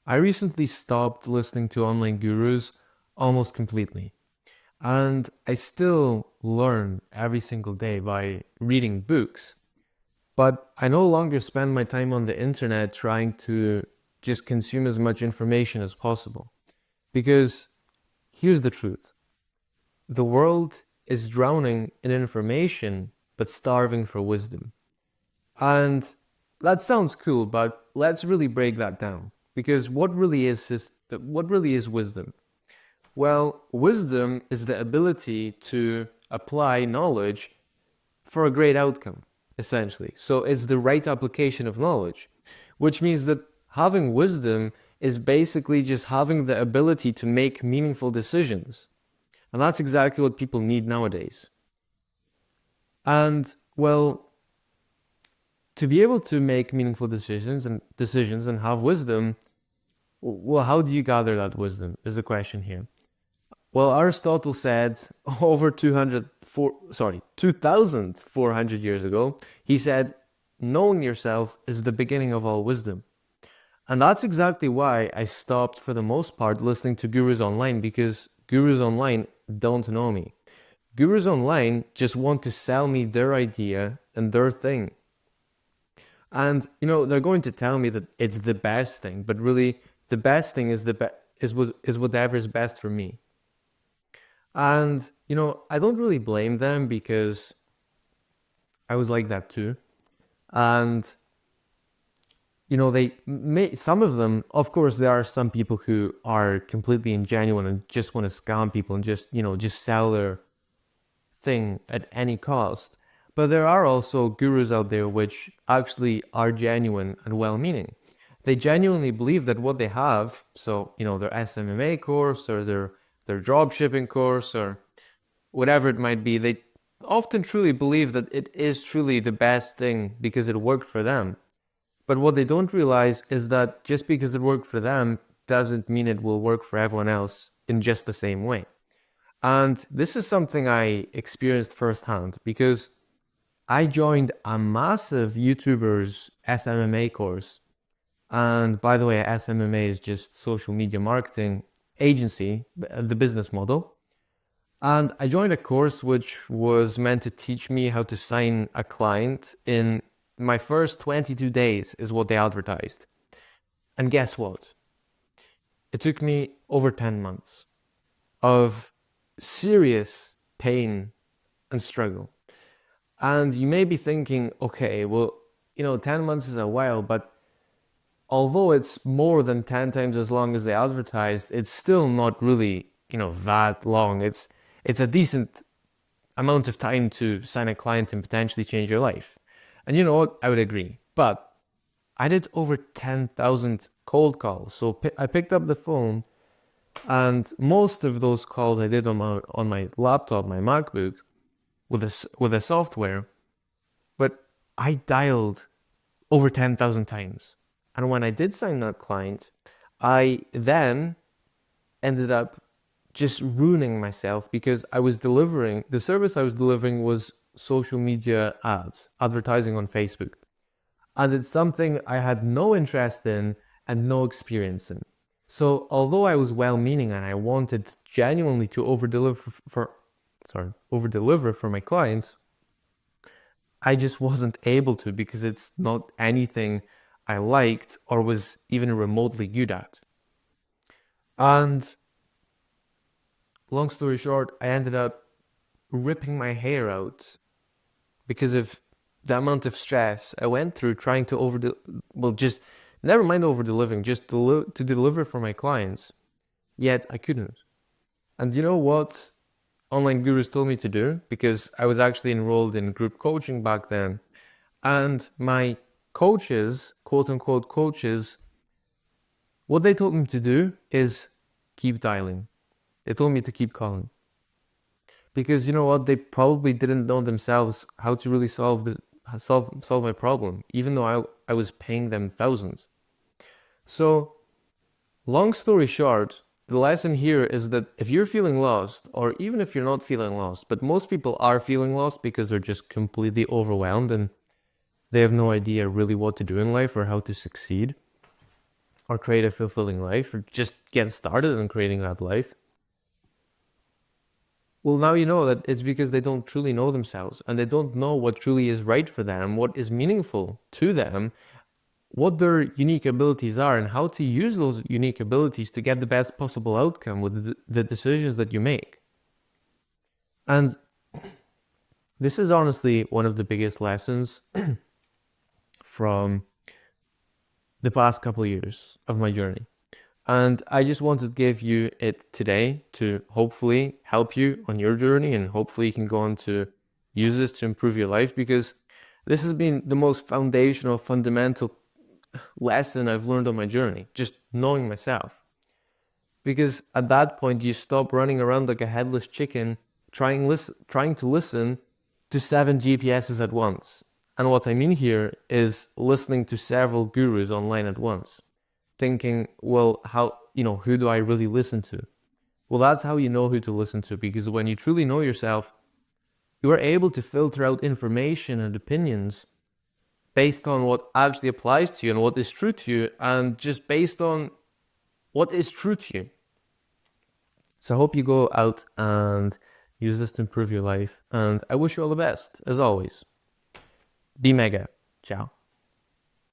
I recently stopped listening to online gurus almost completely. And I still learn every single day by reading books. But I no longer spend my time on the internet trying to just consume as much information as possible. Because here's the truth: the world is drowning in information, but starving for wisdom. And that sounds cool, but let's really break that down. Because what really is wisdom? Well, wisdom is the ability to apply knowledge for a great outcome, essentially. So it's the right application of knowledge, which means that having wisdom is basically just having the ability to make meaningful decisions. And that's exactly what people need nowadays. And well, to be able to make meaningful decisions and have wisdom, well, how do you gather that wisdom is the question here. Well, Aristotle said over 2,400 years ago, he said, knowing yourself is the beginning of all wisdom. And that's exactly why I stopped, for the most part, listening to gurus online, because gurus online don't know me. Gurus online just want to sell me their idea and their thing. And they're going to tell me that it's the best thing, but really the best thing is whatever is best for me. And I don't really blame them because I was like that too. And some of them, of course, there are some people who are completely ingenuine and just want to scam people and just sell their thing at any cost. But there are also gurus out there which actually are genuine and well-meaning. They genuinely believe that what they have, so their SMMA course or their dropshipping course or whatever it might be, they often truly believe that it is truly the best thing because it worked for them. But what they don't realize is that just because it worked for them doesn't mean it will work for everyone else in just the same way. And this is something I experienced firsthand because I joined a massive YouTuber's SMMA course. And by the way, SMMA is just social media marketing agency, the business model. And I joined a course which was meant to teach me how to sign a client in my first 22 days, is what they advertised. And guess what? It took me over 10 months of serious pain and struggle. And you may be thinking, okay, well, 10 months is a while, but although it's more than 10 times as long as they advertised, it's still not really, that long. It's a decent amount of time to sign a client and potentially change your life. And you know what? I would agree. But I did over 10,000 cold calls. So I picked up the phone, and most of those calls I did on my laptop, my MacBook, with a software. But I dialed over 10,000 times. And when I did sign that client, I then ended up just ruining myself because the service I was delivering was social media ads, advertising on Facebook. And it's something I had no interest in and no experience in. So although I was well-meaning and I wanted genuinely to over-deliver for my clients, I just wasn't able to because it's not anything I liked or was even remotely good at. And long story short, I ended up ripping my hair out because of the amount of stress I went through trying to just never mind over delivering, just to deliver for my clients. Yet I couldn't. And you know what online gurus told me to do? Because I was actually enrolled in group coaching back then. And my coaches, quote unquote coaches, what they told me to do is keep dialing. They told me to keep calling. Because you know what? They probably didn't know themselves how to really solve my problem, even though I was paying them thousands. So, long story short, the lesson here is that if you're feeling lost, or even if you're not feeling lost, but most people are feeling lost because they're just completely overwhelmed and they have no idea really what to do in life or how to succeed. or create a fulfilling life, or just get started on creating that life, well, now you know that it's because they don't truly know themselves and they don't know what truly is right for them, what is meaningful to them, what their unique abilities are, and how to use those unique abilities to get the best possible outcome with the decisions that you make. And this is honestly one of the biggest lessons from the past couple of years of my journey. And I just wanted to give you it today to hopefully help you on your journey, and hopefully you can go on to use this to improve your life, because this has been the most foundational, fundamental lesson I've learned on my journey, just knowing myself. Because at that point, you stop running around like a headless chicken, trying to listen to 7 GPSs at once. And what I mean here is listening to several gurus online at once, thinking, well, who do I really listen to? Well, that's how you know who to listen to, because when you truly know yourself, you are able to filter out information and opinions based on what actually applies to you and what is true to you, and just based on what is true to you. So I hope you go out and use this to improve your life, and I wish you all the best, as always. Be mega. Ciao.